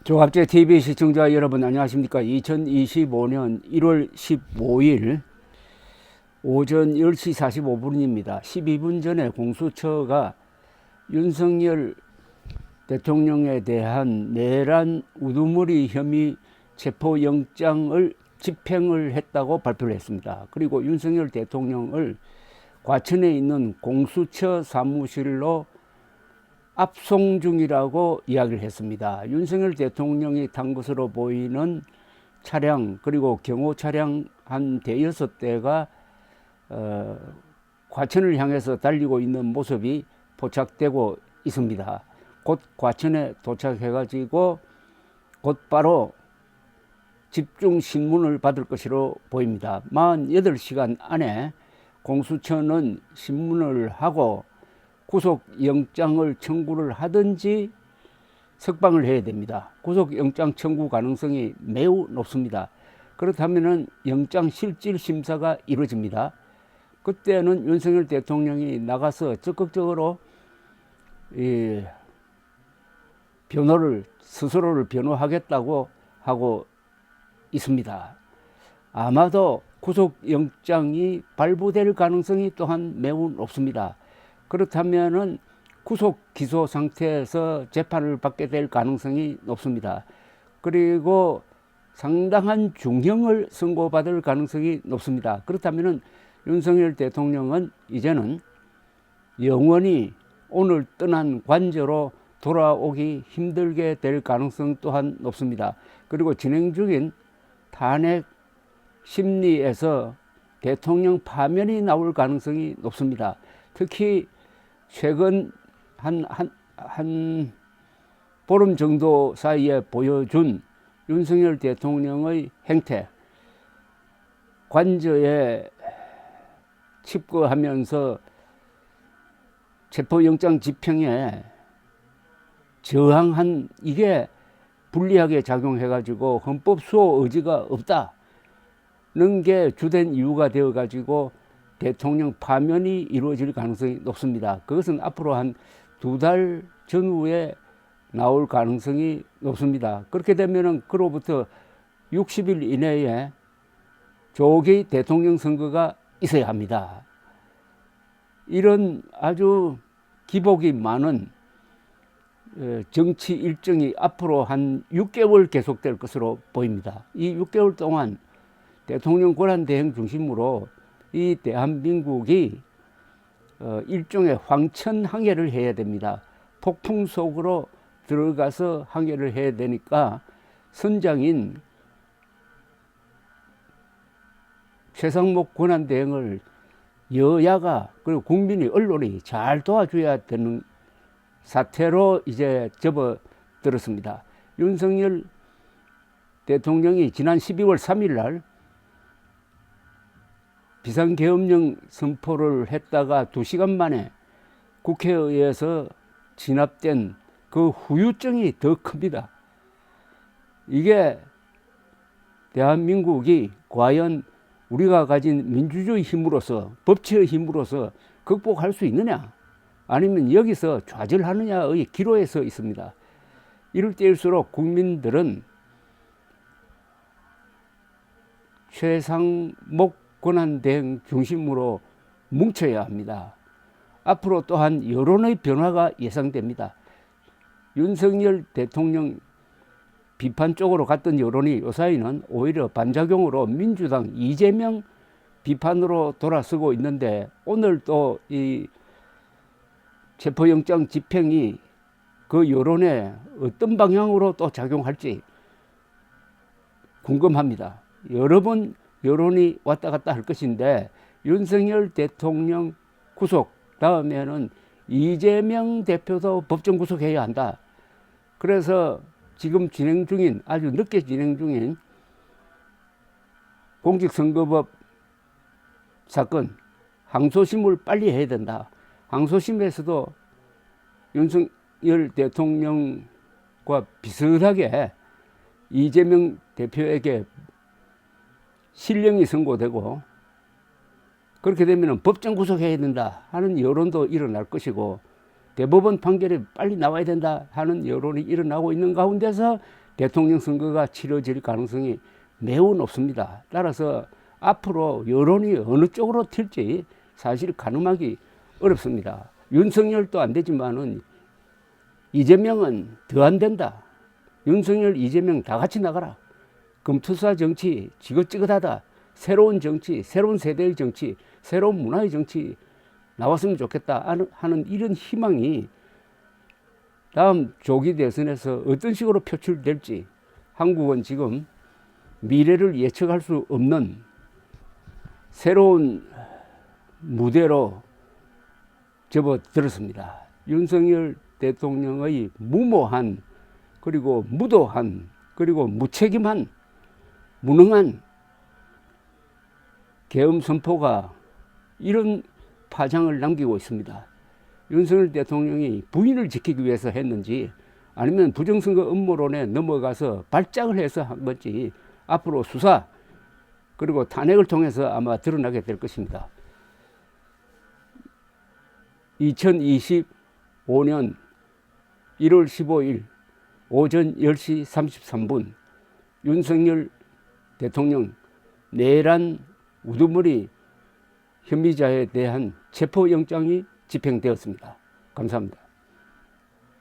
조갑제 TV 시청자 여러분 안녕하십니까. 2025년 1월 15일 오전 10시 45분입니다. 12분 전에 공수처가 윤석열 대통령에 대한 내란 우두머리 혐의 체포영장을 집행을 했다고 발표를 했습니다. 그리고 윤석열 대통령을 과천에 있는 공수처 사무실로 압송 중이라고 이야기를 했습니다. 윤석열 대통령이 탄 것으로 보이는 차량 그리고 경호 차량 한 대여섯 대가 과천을 향해서 달리고 있는 모습이 포착되고 있습니다. 곧 과천에 도착해가지고 곧바로 집중 신문을 받을 것으로 보입니다. 48시간 안에 공수처는 신문을 하고 구속영장을 청구를 하든지 석방을 해야 됩니다. 구속영장 청구 가능성이 매우 높습니다. 그렇다면 영장실질심사가 이루어집니다. 그때는 윤석열 대통령이 나가서 적극적으로 변호를 스스로를 변호하겠다고 하고 있습니다. 아마도 구속영장이 발부될 가능성이 또한 매우 높습니다. 그렇다면은 구속 기소 상태에서 재판을 받게 될 가능성이 높습니다. 그리고 상당한 중형을 선고받을 가능성이 높습니다. 그렇다면은 윤석열 대통령은 이제는 영원히 오늘 떠난 관저로 돌아오기 힘들게 될 가능성 또한 높습니다. 그리고 진행 중인 탄핵 심리에서 대통령 파면이 나올 가능성이 높습니다. 특히 최근 한 보름 정도 사이에 보여준 윤석열 대통령의 행태, 관저에 칩거하면서 체포영장 집행에 저항한 이게 불리하게 작용해가지고 헌법 수호 의지가 없다는 게 주된 이유가 되어가지고 대통령 파면이 이루어질 가능성이 높습니다. 그것은 앞으로 한 2달 전후에 나올 가능성이 높습니다. 그렇게 되면은 그로부터 60일 이내에 조기 대통령 선거가 있어야 합니다. 이런 아주 기복이 많은 정치 일정이 앞으로 한 6개월 계속될 것으로 보입니다. 이 6개월 동안 대통령 권한대행 중심으로 이 대한민국이 일종의 황천 항해를 해야 됩니다. 폭풍 속으로 들어가서 항해를 해야 되니까 선장인 최상목 권한대행을 여야가 그리고 국민이 언론이 잘 도와줘야 되는 사태로 이제 접어들었습니다. 윤석열 대통령이 지난 12월 3일 날 비상계엄령 선포를 했다가 2시간 만에 국회에 의해서 진압된 그 후유증이 더 큽니다. 이게 대한민국이 과연 우리가 가진 민주주의 힘으로서 법치의 힘으로서 극복할 수 있느냐 아니면 여기서 좌절하느냐의 기로에 서 있습니다. 이럴 때일수록 국민들은 최상목 권한대행 중심으로 뭉쳐야 합니다. 앞으로 또한 여론의 변화가 예상됩니다. 윤석열 대통령 비판 쪽으로 갔던 여론이 요사이는 오히려 반작용으로 민주당 이재명 비판으로 돌아서고 있는데 오늘 또 이 체포영장 집행이 그 여론에 어떤 방향으로 또 작용할지 궁금합니다. 여러 번 여론이 왔다 갔다 할 것인데 윤석열 대통령 구속 다음에는 이재명 대표도 법정 구속해야 한다. 그래서 지금 진행 중인 아주 늦게 진행 중인 공직선거법 사건 항소심을 빨리 해야 된다. 항소심에서도 윤석열 대통령과 비슷하게 이재명 대표에게 실형이 선고되고 그렇게 되면 법정 구속해야 된다 하는 여론도 일어날 것이고 대법원 판결이 빨리 나와야 된다 하는 여론이 일어나고 있는 가운데서 대통령 선거가 치러질 가능성이 매우 높습니다. 따라서 앞으로 여론이 어느 쪽으로 튈지 사실 가늠하기 어렵습니다. 윤석열도 안 되지만은 이재명은 더 안 된다. 윤석열, 이재명 다 같이 나가라. 금투사 정치 지긋지긋하다. 새로운 정치, 새로운 세대의 정치, 새로운 문화의 정치 나왔으면 좋겠다 하는 이런 희망이 다음 조기 대선에서 어떤 식으로 표출될지 한국은 지금 미래를 예측할 수 없는 새로운 무대로 접어들었습니다. 윤석열 대통령의 무모한 그리고 무도한 그리고 무책임한 무능한 계엄 선포가 이런 파장을 남기고 있습니다. 윤석열 대통령이 부인을 지키기 위해서 했는지 아니면 부정선거 음모론에 넘어가서 발작을 해서 한 건지 앞으로 수사 그리고 탄핵을 통해서 아마 드러나게 될 것입니다. 2025년 1월 15일 오전 10시 33분 윤석열 대통령 내란 우두머리 혐의자에 대한 체포영장이 집행되었습니다. 감사합니다.